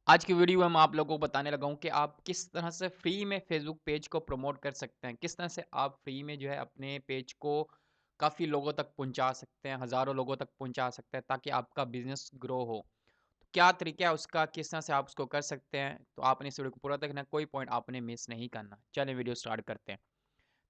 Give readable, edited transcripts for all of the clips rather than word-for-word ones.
आज की वीडियो में मैं आप लोगों को बताने लगा हूँ कि आप किस तरह से फ्री में फेसबुक पेज को प्रमोट कर सकते हैं। किस तरह से आप फ्री में जो है अपने पेज को काफ़ी लोगों तक पहुँचा सकते हैं, हज़ारों लोगों तक पहुँचा सकते हैं ताकि आपका बिज़नेस ग्रो हो। तो क्या तरीका है उसका, किस तरह से आप उसको कर सकते हैं? तो आपने इस वीडियो को पूरा देखना है, कोई पॉइंट आपने मिस नहीं करना। चलिए वीडियो स्टार्ट करते हैं।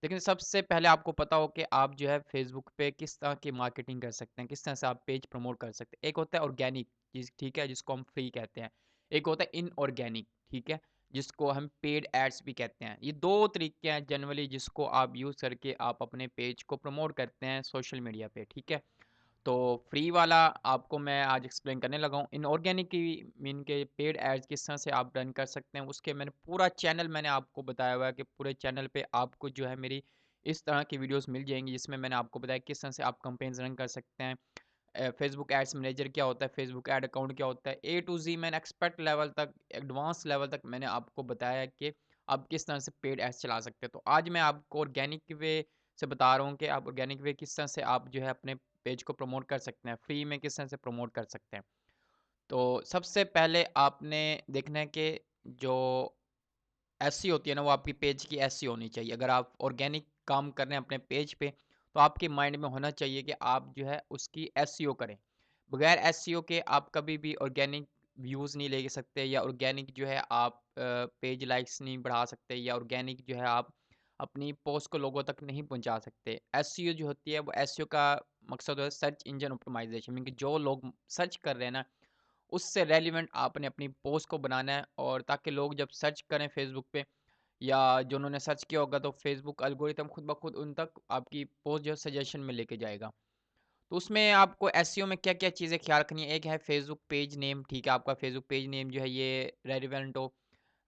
लेकिन सबसे पहले आपको पता हो कि आप जो है फेसबुक पे किस तरह की मार्केटिंग कर सकते हैं, किस तरह से आप पेज प्रमोट कर सकते हैं। एक होता है ऑर्गेनिक चीज़, ठीक है, जिसको हम फ्री कहते हैं। एक होता है इनऑर्गेनिक, ठीक है, जिसको हम पेड एड्स भी कहते हैं। ये 2 तरीके हैं जनरली जिसको आप यूज़ करके आप अपने पेज को प्रमोट करते हैं सोशल मीडिया पे, ठीक है। तो फ्री वाला आपको मैं आज एक्सप्लेन करने लगा हूँ। इनऑर्गेनिक की मीन के पेड एड्स किस तरह से आप रन कर सकते हैं, उसके मैंने पूरा चैनल मैंने आपको बताया हुआ है कि पूरे चैनल पे आपको जो है मेरी इस तरह की वीडियोस मिल जाएँगी, जिसमें मैंने आपको बताया किस तरह से आप कैम्पेन्स रन कर सकते हैं। फेसबुक एड्स मैनेजर क्या होता है, फेसबुक एड अकाउंट क्या होता है, ए टू ज़ी मैंने एक्सपर्ट लेवल तक, एडवांस लेवल तक मैंने आपको बताया है कि आप किस तरह से पेड एड्स चला सकते हैं। तो आज मैं आपको ऑर्गेनिक वे से बता रहा हूँ कि आप ऑर्गेनिक वे किस तरह से आप जो है अपने पेज को प्रमोट कर सकते हैं, फ्री में किस तरह से प्रमोट कर सकते हैं। तो सबसे पहले आपने देखना है कि जो एसईओ होती है ना, वो आपकी पेज की एसईओ होनी चाहिए। अगर आप ऑर्गेनिक काम कर रहे हैं अपने पेज पे, तो आपके माइंड में होना चाहिए कि आप जो है उसकी एसईओ करें। बगैर एसईओ के आप कभी भी ऑर्गेनिक व्यूज़ नहीं ले सकते, या ऑर्गेनिक जो है आप पेज लाइक्स नहीं बढ़ा सकते, या ऑर्गेनिक जो है आप अपनी पोस्ट को लोगों तक नहीं पहुंचा सकते। एसईओ जो होती है वो एसईओ का मकसद है सर्च इंजन ऑप्टिमाइजेशन, मीन कि जो लोग सर्च कर रहे हैं ना, उससे रेलिवेंट आपने अपनी पोस्ट को बनाना है, और ताकि लोग जब सर्च करें फेसबुक पे, या जो उन्होंने सर्च किया होगा, तो फेसबुक एल्गोरिथम खुद ब खुद उन तक आपकी पोस्ट जो है सजेशन में लेके जाएगा। तो उसमें आपको एसईओ में क्या-क्या चीज़ें ख्याल रखनी है। एक है फेसबुक पेज नेम, ठीक है, आपका फेसबुक पेज नेम जो है ये रेलेवेंट हो,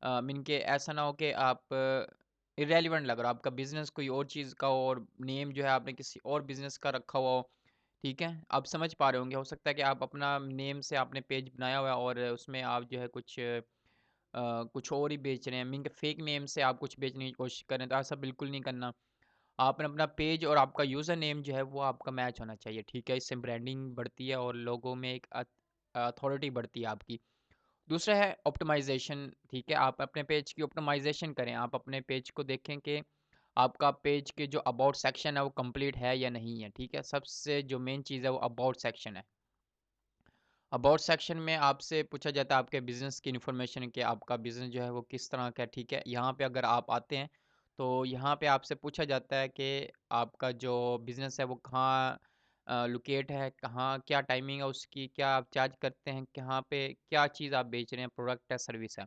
मीन के ऐसा ना हो कि आप इर्रेलेवेंट लग रहा हो, आपका बिज़नेस कोई और चीज़ का हो और नेम जो है आपने किसी और बिज़नेस का रखा हुआ हो, ठीक है? आप समझ पा रहे होंगे, हो सकता है कि आप अपना नेम से आपने पेज बनाया हुआ है और उसमें आप जो है कुछ और ही बेच रहे हैं, मीन के फेक नेम से आप कुछ बेचने की कोशिश कर रहे हैं, तो ऐसा बिल्कुल नहीं करना। आपने अपना पेज और आपका यूज़र नेम जो है वो आपका मैच होना चाहिए, ठीक है? इससे ब्रांडिंग बढ़ती है और लोगों में एक अथॉरिटी बढ़ती है आपकी। दूसरा है ऑप्टिमाइज़ेशन, ठीक है? आप अपने पेज की ऑप्टिमाइज़ेशन करें। आप अपने पेज को देखें कि आपका पेज के जो अबाउट सेक्शन है वो कंप्लीट है या नहीं है, ठीक है? सबसे जो मेन चीज़ है वो अबाउट सेक्शन है। अबाउट सेक्शन में आपसे पूछा जाता है आपके बिज़नेस की इन्फॉर्मेशन, कि आपका बिज़नेस जो है वो किस तरह का है, ठीक है? यहाँ पे अगर आप आते हैं, तो यहाँ पे आपसे पूछा जाता है कि आपका जो बिज़नेस है वो कहाँ लोकेट है, कहाँ क्या टाइमिंग है उसकी, क्या आप चार्ज करते हैं, कहाँ पे क्या चीज़ आप बेच रहे हैं, प्रोडक्ट है, सर्विस है।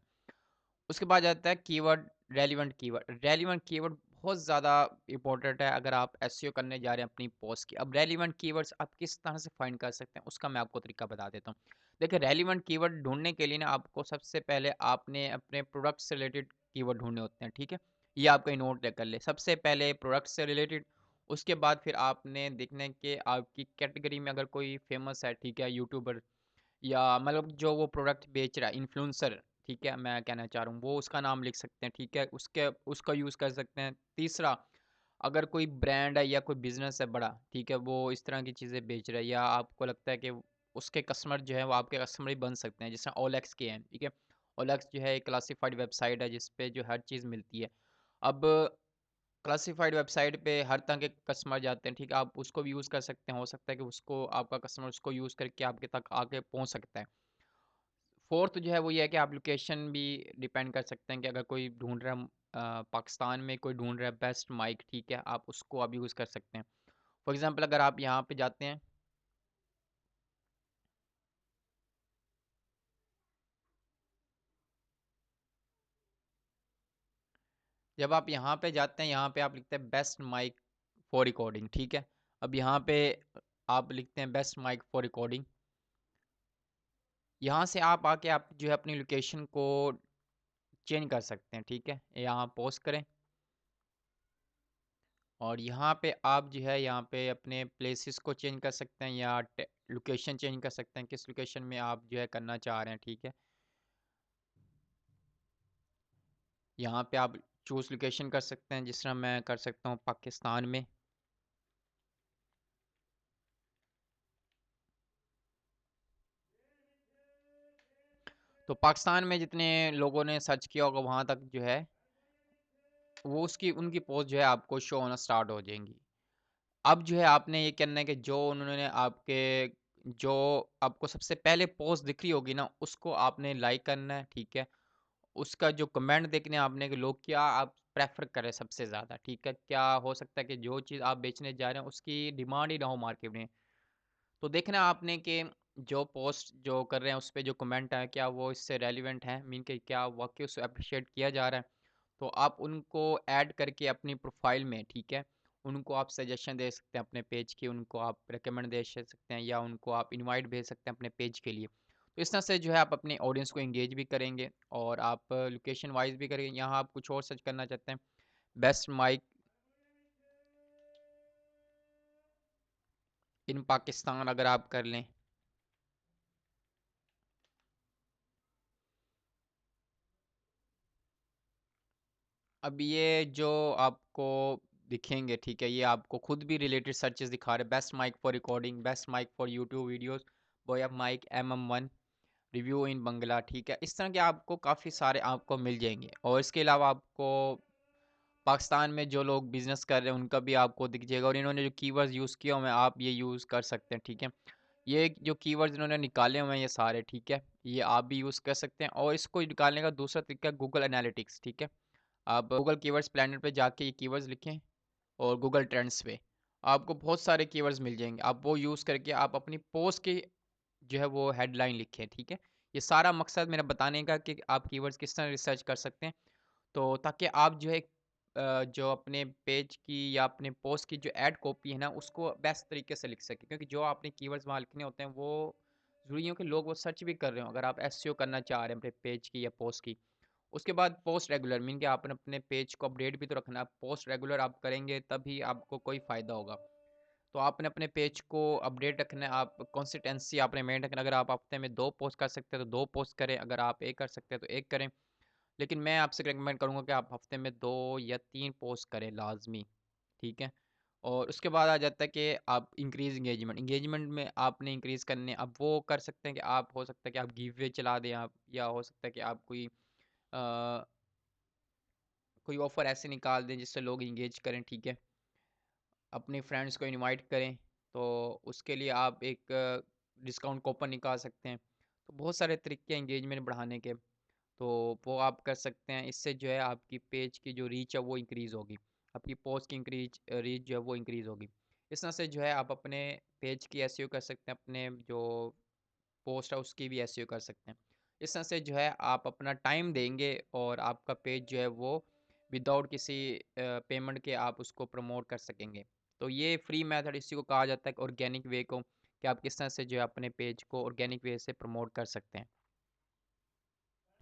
उसके बाद आता है keyword, relevant keyword. Relevant keyword बहुत ज़्यादा इम्पोर्टेंट है अगर आप एसईओ करने जा रहे हैं अपनी पोस्ट की। अब रेलेवेंट कीवर्ड्स आप किस तरह से फाइंड कर सकते हैं, उसका मैं आपको तरीका बता देता हूँ। देखिए, रेलेवेंट कीवर्ड ढूँढने के लिए ना आपको सबसे पहले आपने अपने प्रोडक्ट से रिलेटेड कीवर्ड ढूँढने होते हैं, ठीक है? ये आप कहीं नोट कर लें। सबसे पहले प्रोडक्ट से रिलेटेड, उसके बाद फिर आपने देखना है कि आपकी कैटेगरी में अगर कोई फेमस है, ठीक है, यूट्यूबर, या मतलब जो वो प्रोडक्ट बेच रहा है, इन्फ्लुएंसर, ठीक है, मैं कहना चाह रहा हूँ, वो उसका नाम लिख सकते हैं, ठीक है, उसके उसका यूज़ कर सकते हैं। तीसरा, अगर कोई ब्रांड है या कोई बिजनेस है बड़ा, ठीक है, वो इस तरह की चीज़ें बेच रहा है, या आपको लगता है कि उसके कस्टमर जो है वो आपके कस्टमर ही बन सकते हैं, जैसे ओएलएक्स के हैं, ठीक है। ओएलएक्स जो है एक क्लासिफाइड वेबसाइट है जिस पे जो हर चीज़ मिलती है। अब क्लासिफाइड वेबसाइट पे हर तरह के कस्टमर जाते हैं, ठीक है, आप उसको भी यूज़ कर सकते हैं। हो सकता है कि उसको आपका कस्टमर उसको यूज़ करके आपके तक आके पहुँच सकता है। फोर्थ जो है वो ये है कि आप लोकेशन भी डिपेंड कर सकते हैं, कि अगर कोई ढूंढ रहा है पाकिस्तान में कोई ढूंढ रहा है बेस्ट माइक, ठीक है, आप उसको आप यूज़ कर सकते हैं। फॉर एग्जांपल अगर आप यहाँ पे जाते हैं, जब आप यहाँ पे जाते हैं, यहाँ पे आप लिखते हैं बेस्ट माइक फॉर रिकॉर्डिंग, ठीक है। अब यहाँ पे आप लिखते हैं बेस्ट माइक फॉर रिकॉर्डिंग। यहाँ से आप आके आप जो है अपनी लोकेशन को चेंज कर सकते हैं, ठीक है, यहाँ पोस्ट करें, और यहाँ पे आप जो है यहाँ पे अपने प्लेसेस को चेंज कर सकते हैं, या लोकेशन चेंज कर सकते हैं, किस लोकेशन में आप जो है करना चाह रहे हैं, ठीक है। यहाँ पे आप चूज़ लोकेशन कर सकते हैं, जिस तरह मैं कर सकता हूँ पाकिस्तान में। तो पाकिस्तान में जितने लोगों ने सर्च किया होगा वहाँ तक जो है वो उसकी उनकी पोस्ट जो है आपको शो होना स्टार्ट हो जाएँगी। अब जो है आपने ये करना है कि जो उन्होंने आपके जो आपको सबसे पहले पोस्ट दिख रही होगी ना, उसको आपने लाइक करना है, ठीक है? उसका जो कमेंट देखने हैं आपने कि लोग क्या आप प्रेफ़र करें सबसे ज़्यादा, ठीक है? क्या हो सकता है कि जो चीज़ आप बेचने जा रहे हैं उसकी डिमांड ही ना हो मार्केट में। तो देखना है आपने कि जो पोस्ट जो कर रहे हैं उस पे जो कमेंट है क्या वो इससे रेलेवेंट है, मीन कि क्या वाक़ई उससे एप्रिशिएट किया जा रहा है। तो आप उनको ऐड करके अपनी प्रोफ़ाइल में, ठीक है? उनको आप सजेशन दे सकते हैं अपने पेज की, उनको आप रिकमेंड दे सकते हैं या उनको आप इनवाइट भेज सकते हैं अपने पेज के लिए। तो इस तरह से जो है आप अपने ऑडियंस को एंगेज भी करेंगे और आप लोकेशन वाइज़ भी करेंगे। यहाँ आप कुछ और सर्च करना चाहते हैं, बेस्ट माइक इन पाकिस्तान अगर आप कर लें। अब ये जो आपको दिखेंगे, ठीक है? ये आपको खुद भी रिलेटेड सर्चेज़ दिखा रहे हैं, best mic for recording, best mic for YouTube videos, Boya mic MM1, review in Bangla, ठीक है? इस तरह के आपको काफ़ी सारे आपको मिल जाएँगे और इसके अलावा आपको पाकिस्तान में जो लोग बिज़नेस कर रहे हैं उनका भी आपको दिख जाएगा और इन्होंने जो कीवर्ड्स यूज़ किए हुए हैं आप ये यूज़ कर सकते हैं, ठीक है? ये जो कीवर्ड्स इन्होंने निकाले हुए हैं ये सारे, ठीक है? ये आप भी यूज़ कर सकते हैं और इसको निकालने का दूसरा तरीका है गूगल एनालिटिक्स, ठीक है? आप गूगल कीवर्ड्स प्लैनेट पे जाके ये कीवर्ड्स लिखें और गूगल ट्रेंड्स पे आपको बहुत सारे कीवर्ड्स मिल जाएँगे। आप वो यूज़ करके आप अपनी पोस्ट की जो है वो हेडलाइन लिखें, ठीक है? ये सारा मकसद मेरा बताने का कि आप कीवर्ड्स किस तरह रिसर्च कर सकते हैं। तो ताकि आप जो है जो अपने पेज की या अपने पोस्ट की जो एड कॉपी है ना, उसको बेस्ट तरीके से लिख सकें। क्योंकि जो आपने कीवर्ड्स वहाँ लिखने होते हैं, वो ज़रूरी हो कि लोग वो सर्च भी कर रहे हों। अगर आप एसईओ करना चाह रहे हैं अपने पेज की या पोस्ट की। उसके बाद पोस्ट रेगुलर मीन कि आपने अपने पेज को अपडेट भी तो रखना है। पोस्ट रेगुलर आप करेंगे तभी आपको कोई फ़ायदा होगा। तो आपने अपने पेज को अपडेट रखना है, आप कंसिस्टेंसी आपने मेंटेन रखना है। अगर आप हफ्ते में 2 पोस्ट कर सकते हैं तो 2 पोस्ट करें, अगर आप 1 कर सकते हैं तो 1 करें। लेकिन मैं आपसे रिकमेंड करूँगा कि आप हफ्ते में 2 या 3 पोस्ट करें लाज़मी, ठीक है? और उसके बाद आ जाता है कि आप इंक्रीज़ एंगेजमेंट, एंगेजमेंट में आपने इंक्रीज़ करने अब वो कर सकते हैं कि आप हो सकता है कि आप गिव अवे चला दें आप या हो सकता है कि आप कोई ऑफ़र ऐसे निकाल दें जिससे लोग एंगेज करें, ठीक है? अपने फ्रेंड्स को इनवाइट करें, तो उसके लिए आप एक डिस्काउंट कूपन निकाल सकते हैं। तो बहुत सारे तरीके हैं एंगेजमेंट बढ़ाने के, तो वो आप कर सकते हैं। इससे जो है आपकी पेज की जो रीच है वो इंक्रीज़ होगी। आपकी पोस्ट की रीच जो है वो इंक्रीज़ होगी। इस तरह से जो है आप अपने पेज की एसईओ कर सकते हैं, अपने जो पोस्ट है उसकी भी एसईओ कर सकते हैं। इस तरह से जो है आप अपना टाइम देंगे और आपका पेज जो है वो विदाउट किसी पेमेंट के आप उसको प्रमोट कर सकेंगे। तो ये फ्री मेथड इसी को कहा जाता है कि ऑर्गेनिक वे को, कि आप किस तरह से जो है अपने पेज को ऑर्गेनिक वे से प्रमोट कर सकते हैं।